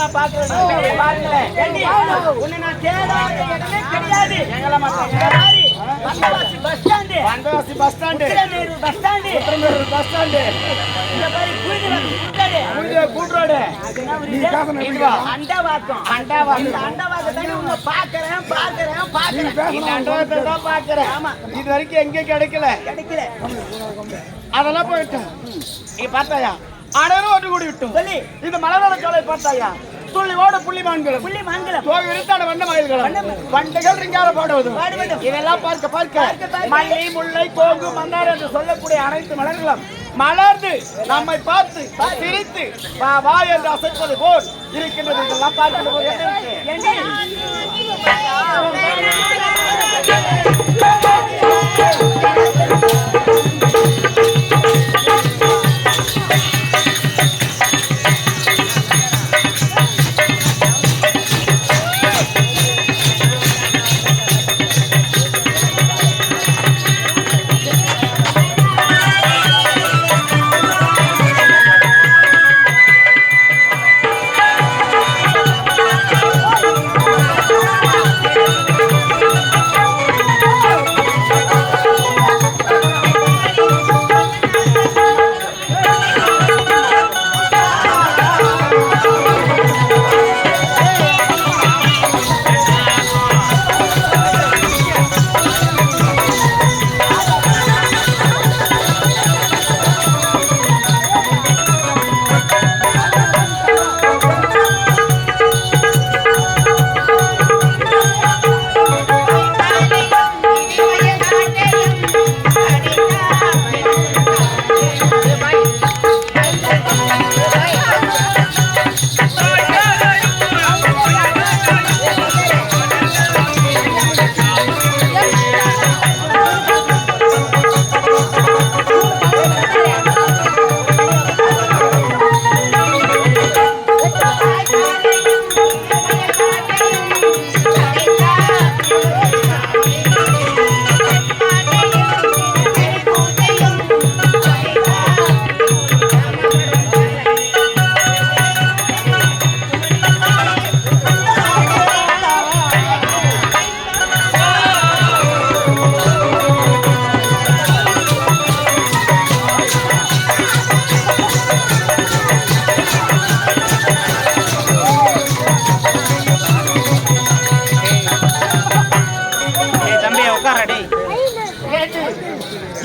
நான் பாக்குறேன். உன்னை நான் தேடாத இடமே கிடையாது. Vandavasi bus stand, Vandavasi bus stand, Uthiramerur bus stand, Uthiramerur bus stand, இந்த மாதிரி கூட்ரோடு அண்டவாக்கம், அண்டவாக்கத்தை உன்னை பாக்குறேன் பாக்குறேன். ஆமா, இது வரைக்கும் எங்க கிடைக்கல. அதெல்லாம் போயிட்டோம். நீங்க பார்த்தாயா அடரும் ஒன்று கூடி விட்டோம். சொல்லி இந்த மலர்வள காலை பார்த்தாயா துள்ளிவோட புள்ளிமான்களும் தோகை விரித்தாட வண்ண மயில்களும் வண்டுகள் ரிங்கார பாடுவது இதெல்லாம் பார்க்க மல்லி முல்லை கோங்கு மன்னார் என்று சொல்லக்கூடிய அனைத்து மலர்களும் மலர்ந்து நம்மை பார்த்து சிரித்து வா என்று அசைப்பது போல் இருக்கின்றது. இதெல்லாம் பார்க்கின்ற போது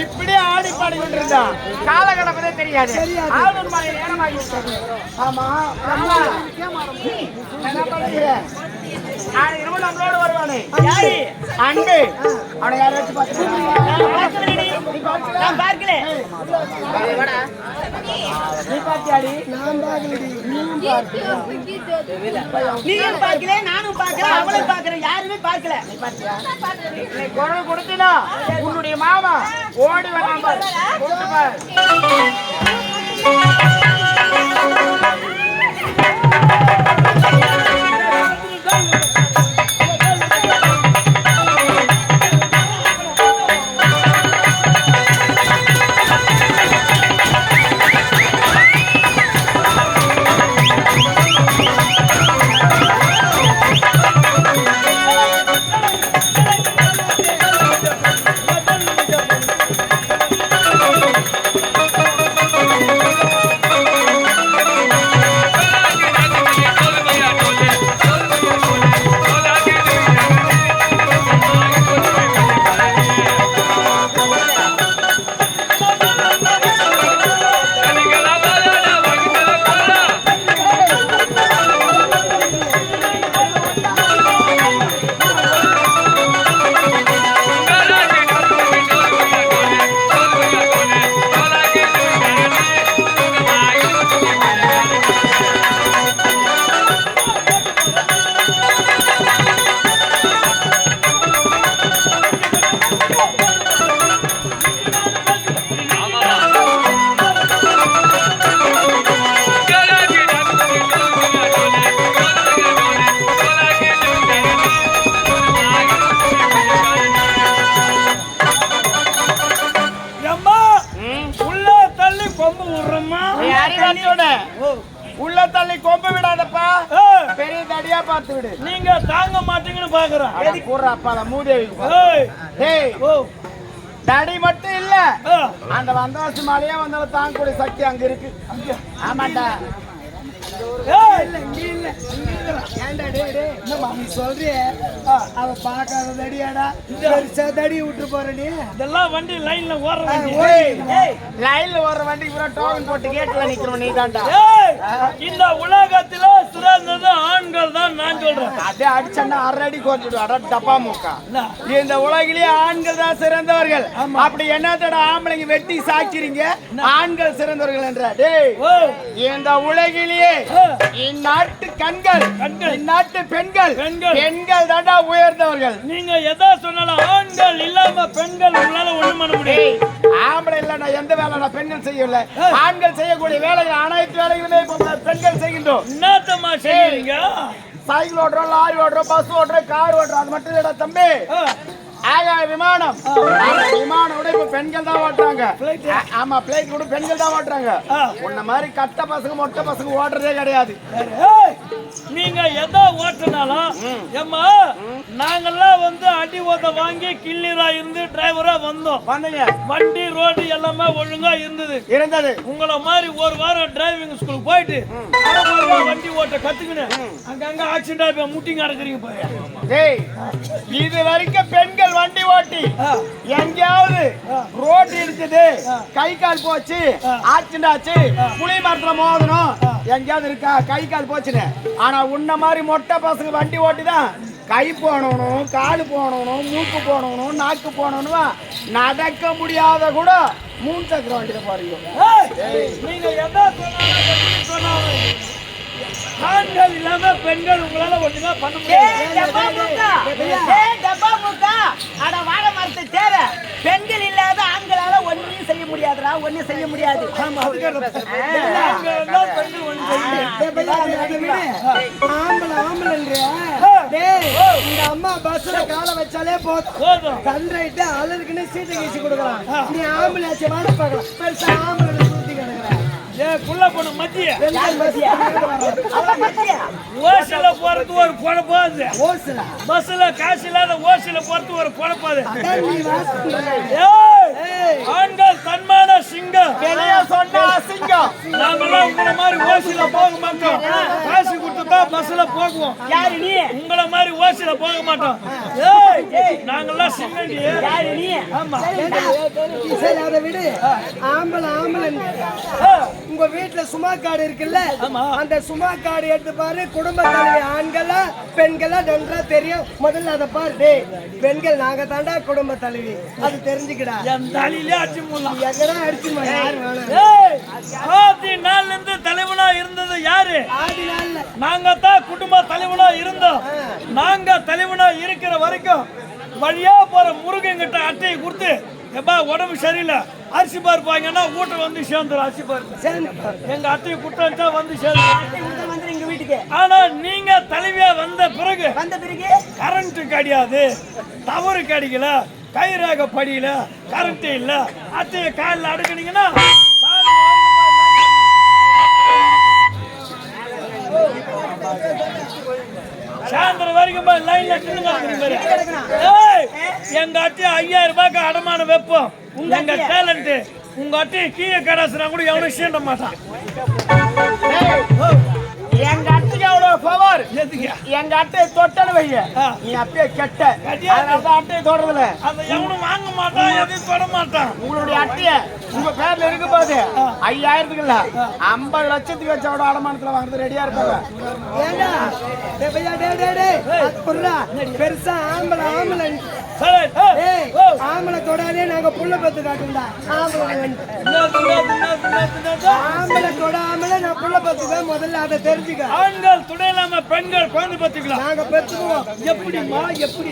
இப்படி ஆடி பாடி கொண்டிருந்தா காலகட்டமே தெரியாது. ஆளுநர் மாதிரி நேரமாகி விட்டது. ஆமா என்ன பண்ணுகிற நம்மளோட வருவானே யாரு அண்டு அவனை யாராச்சும் பார்க்கல. நீ பாத்தியாடி? நீயும் பார்க்கல, நானும் பார்க்கல, அவளும் பார்க்கிறேன், யாருமே பார்க்கல. நீ பாத்தியா? குரல் கொடுத்தினா உன்னுடைய மாமா ஓடி வராம நேரடியா பார்த்து விடு. நீங்க தாங்க மாட்டீங்கன்னு பாக்குறேன். கூடுற அப்பா மூதேவி. தடி மட்டும் இல்ல, அந்த வந்தவாசி மலையே வந்தாலும் தாங்கக்கூடிய சக்தி அங்க இருக்கு. ஆமாண்டா. இதெல்லாம் வண்டி லைன்ல ஓடுற வண்டி. லைன்ல ஓடுற வண்டிக்கு பூரா டோக்கன் போட்டு கேட்ல நிக்கிறோம். நீ தாண்டா இந்த உலகத்துல சிறந்தது ஆண்கள் தான் நான் சொல்றேன். அதே அடிச்சா 6 அடி கோர்த்துடுவாடா டப்பா மூக்கா. இந்த உலகிலேயே ஆண்கள் தான் சிறந்தவர்கள். அப்படி என்னத்தோட ஆம்பளைங்க வெட்டி சாக்கிறீங்க ஆண்கள் சிறந்தவர்கள் என்ற. இந்த உலகிலேயே இந்நாட்டு கண்கள், இந்நாட்டு பெண்கள் தாண்டா உயர்ந்தவர்கள். நீங்க எதா சொன்னாலும் ஆண்கள் இல்லாம பெண்கள் உங்களால ஒண்ணும் பண்ண முடியும். ஆம்பளை இல்ல, நான் எந்த வேலை நான் பெண்கள் செய்யல. ஆண்கள் செய்யக்கூடிய வேலைகள் அனைத்து வேலைகளுமே பெண்கள் செய்கின்றோம். என்னத்தம்மா செய்யறீங்க? சைக்கிள் ஓட்டுறோம், லாரி ஓட்டுறோம், பஸ் ஓட்டுறோம், கார் ஓட்டுறோம். அது மட்டும் இல்லடா தம்பி, ஆகாய விமானம் விட இப்ப பெண்கள் தான் ஓட்டுறாங்க. ஆமா, பிளைட் கூட பெண்கள் தான் ஓட்டுறாங்க. உன்ன மாதிரி கட்ட பசங்க மொட்டை பசங்க ஓட்டுறதே கிடையாது. நீங்க எதா ஓட்டுனாலும் ஏமா நாங்கெல்லாம் வந்து அடி ஓட்ட வாங்கி கிள்ளிரா இருந்து டிரைவரா வந்தோம். வண்டி ரோடு எல்லாமே ஒழுங்கா இருந்தது. உங்களை மாதிரி ஒரு வாரம் டிரைவிங் ஸ்கூல் போயிட்டு வண்டி ஓட்ட கத்துக்கினேன். அங்கங்க ஆக்சிடென்ட் முட்டிங்க நடக்கிறீங்க போய். இது வரைக்கும் பெண்கள் வண்டி ஓட்டி எங்கேயாவது ரோடு இருக்குது, கை கால் போச்சு, ஆக்சிடென்ட் ஆச்சு, புளி மரத்துல மோதணும் எங்கேயாவது இருக்கா? கை கால் போச்சுன்னு. ஆனா உன்ன மாதிரி மொட்டை பசங்க வண்டி ஓட்டி தான் கை போனவனும், காலு போனவனும், மூக்கு போனவனும், நாக்கு போனவனும் நடக்க முடியாத கூட 3 சக்கர வண்டியில பாருங்க. நீங்க எதா சொன்னாலும் ஆண்கள் இல்லாம பெண்கள் உங்களால ஒண்ணுங்க பண்ண முடியாது. பெண்கள் இல்லாத ஆண்களால ஒன்னும் செய்ய முடியாதுடா, ஒன்னும் செய்ய முடியாது. இந்த அம்மா பஸ்ல காலை வச்சாலே போதும், கண்ட்ரைட்டு அலருக்குன்னு சீட்டை கீசி கொடுக்கலாம். நீ ஆம்பளை வாட பார்க்கலாம், பெருசா ஆம்பளை சுத்தி கிடக்குற புள்ள பொண்ணு மத்திய ஓசில போறது ஒரு குழப்பாது. பஸ்ல காசு இல்லாத ஓசில போறது ஒரு குழப்பாது. ஆண்கள் தன்மான சிங்கம், நாங்கெல்லாம் உங்களை மாதிரி ஓசில போக மாட்டோம். காசு கொடுத்துதான் பஸ்ல போகுவோம். யாரு நீ? உங்களை மாதிரி ஓசில போக மாட்டோம். நாங்கெல்லாம் சிங்கம். ஆமா, சரி அதை விடு. ஆம்பளை உங்க வீட்டுல சும்மா கார்டு இருக்குல்ல, அந்த சும்மா கார்டு எடுத்து பாரு. குடும்ப தலைவி ஆண்களா பெண்களா நன்றா தெரியும். முதல்ல அதை பாரு. பெண்கள் நாங்க தாண்டா குடும்ப தலைவி, அது தெரிஞ்சுக்கிடா. ஆதி நாள்ல இருந்து தலைவனா இருந்தது யாரு? ஆதி நாள்ல நாங்க தான் குடும்ப தலைவனா இருந்தோம். நாங்க தலைவனா இருக்கிற வரைக்கும் வழியா போற முருகன் கிட்ட அட்டையை கொடுத்து, எப்பா உடம்பு சரியில்லை அரிசி பார்ப்பாங்கன்னா வீட்டை வந்து சேர்ந்துடும். அரிசி பார்ப்பு எங்க அட்டையை குட்டா வந்து சேர்ந்து எங்க வீட்டுக்கு. ஆனா நீங்க தலைவியா வந்த பிறகு கரண்ட் கிடையாது, டவரு கிடைக்கல, கைரேக படியில, கரண்ட் இல்ல, அட்டையை காலில் அடுக்குனீங்கன்னா சாயந்தரம் வரைக்கும் லைன்ல எங்க அட்டி 5000 ரூபாய்க்கு அடமானம் வைப்போம். எங்க டேலண்ட் உங்க அட்டி கீழே கடாசுனா கூட எவனும் சீண்ட மாட்டான். எங்க அட்டைக்கு அவ்வளவு பவர். எங்க அட்டையை தொட்டனு வைங்க, நீ அப்பயே கெட்ட. அட்டையை தொடறதுல அதை எவனும் வாங்க மாட்டான், எதையும் தொட மாட்டான். உங்களுடைய அட்டைய உங்க பேர்ல இருக்கு போது 5000க்கு இல்ல 50 லட்சத்துக்கு வச்ச அடமானத்துல வாங்குறது ரெடியா இருப்பாங்க. பெருசா ஆம்பளை ஆம்பளை தொடாதே, நாங்க புள்ள பத்து காட்டுண்டா. ஆம்பளை தொடாமல நான் புள்ள பத்துதான். முதல்ல அதை தெரிஞ்சுக்க. ஆண்கள் துணையில்லாம பெண்கள் குழந்தை பத்துக்கலாம். நாங்க பெற்றுக்குவோம். எப்படிமா? எப்படி?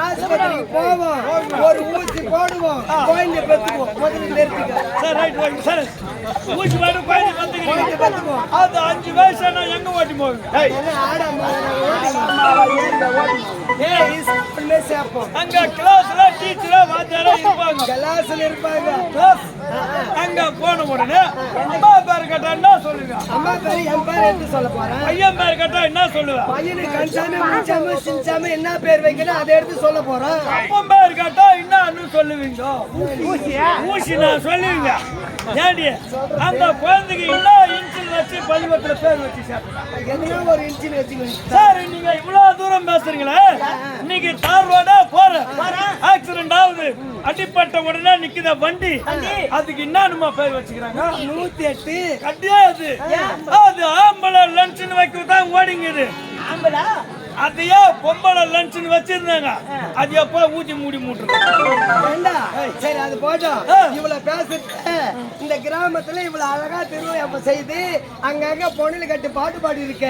ஆஸ்பத்திரிக்கு போவோம், ஒரு ஊசி போடுவோம், குழந்தை பெற்றுக்குவோம். முதல்ல தெரிஞ்சுக்க. ஊசி போடு குழந்தை பெற்றுக்குவோம். அது 5 வயசு எங்க ஓட்டி போவீங்க ஏய், என்ன ஆடாம அம்மாவா ஏறிங்க, ஓடிங்க. ஏய் சேர்ப்போம் அங்க கிளாஸ்ல டீச்சரா வாத்தியாரா இருப்பாங்க கலாசில் இருப்பாங்க கிளாஸ் அங்க போன உடனே அம்மா பேர் கேட்டா என்ன சொல்லுங்க அம்மா பேரு என் பேர் எடுத்து சொல்ல போறேன் பையன் பேர் கேட்டா என்ன சொல்லுவேன் பையனுக்கு கன்சாமி முன்சாமி சின்சாமி என்ன பேர் வைக்கணும் அதை எடுத்து சொல்ல போறோம் அப்பன் பேர் கேட்டா என்னன்னு சொல்லுவீங்க ஊசி நான் சொல்லுவீங்க ஏடி அந்த குழந்தைக்கு என்ன இன்சில் வச்சு பள்ளிக்கூடத்துல பேர் வச்சு சேர்த்து எதுனா ஒரு இன்ச்சில் வச்சுக்கணும் சார் நீங்க இவ்வளவு தூரம் பேசுறீங்களே இன்னைக்கு தார் ரோடா போறேன் ஆக்சிடென்ட் ஆகுது அடிப்பட்ட உடனே நிக்குத வண்டி அதுக்கு என்னன்னு பேர் வச்சுக்கிறாங்க 108 கிடையாது அது ஆம்பளை லஞ்சுன்னு வைக்கதான் ஓடிங்குது ஆம்பளா அதையே பொம்பளை லஞ்சுன்னு வச்சிருந்தாங்க அது எப்ப ஊத்தி மூடி மூட்டுருக்கு ஏண்டா சரி அது போட்டோம் இவ்வளவு பேசுறது இந்த கிராமத்துல இவ்வளவு அழகா திருவிழா செய்து அங்கங்க பொண்ணுல கட்டி பாட்டு பாடி இருக்க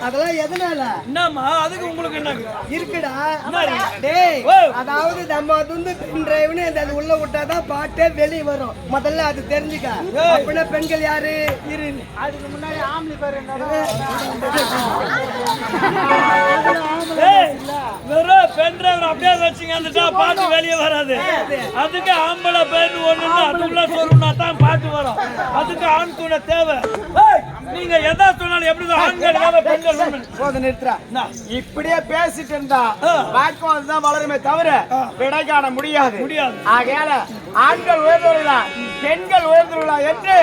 அதெல்லாம் எதனால என்னம்மா அதுக்கு உங்களுக்கு என்ன இருக்குடா என்னடி? டேய் ஓ. அதாவது நம்ம வந்து பெண் டிரைவ்னு அது உள்ள விட்டாதான் பாட்டே வெளியே வரும் முதல்ல அது தெரிஞ்சுக்க அப்படின்னா பெண்கள் யாரு இரு அதுக்கு முன்னாடி ஆம்பளை பேர் என்ன? ஏய், வெறும் பென் டிரைவர் அப்படியே வச்சுங்க வந்துட்டா பாட்டு வெளியே வராது அதுக்கு ஆம்பளை பேர் ஒண்ணுன்னு அதுக்குள்ள சொல்லணும்னா தான் பாட்டு வரும் அதுக்கு ஆண் துணை தேவை ஏய், நீங்க எதா சொன்னாலும் எப்படி ஆண்கள் தேவை பெண்கள் ஒண்ணு போதும் நிறுத்துறா. இப்படியே பேசிட்டு இருந்தா வாக்குவாதம் தான் வளருமே தவிர விடை காண முடியாது. முடியாது. ஆகையால ஆண்கள் உயர்ந்துள்ளா பெண்கள் உயர்ந்துள்ளா என்று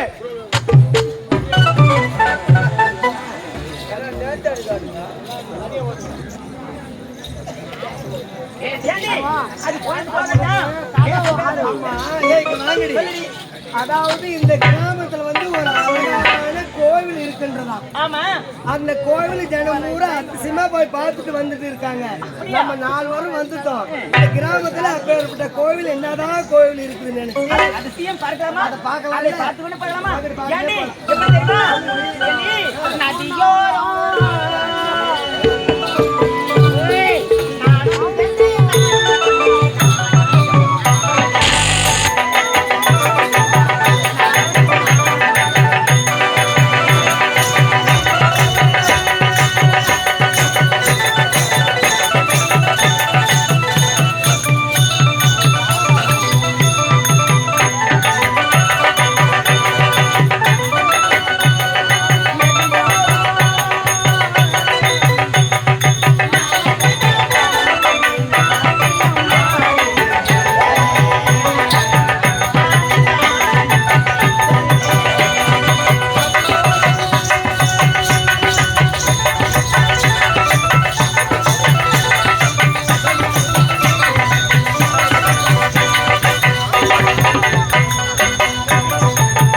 அது போயிட்டு போகட்டா ஆமா, ஏய், இங்க வாங்கடி. அதாவது இந்த கிராமத்துல வந்து ஒரு அழகான கோவில் இருக்கின்றதா ஆமா அந்த கோவில் ஜனம் பூரா அதிசயமா போய் பார்த்துட்டு வந்துட்டு இருக்காங்க நம்ம 4 வாரம் வந்துட்டோம் இந்த கிராமத்துல அப்பேற்பட்ட கோவில் என்னதான் கோவில் இருக்குதுன்னு நினைச்சு அதிசயம் பார்க்கலாமா அதை பார்க்கலாம் அதை பார்த்து கொண்டு போகலாமா பார்த்துட்டு ஏண்டி எப்படி தெரியுமா ஏண்டி நதியோரம்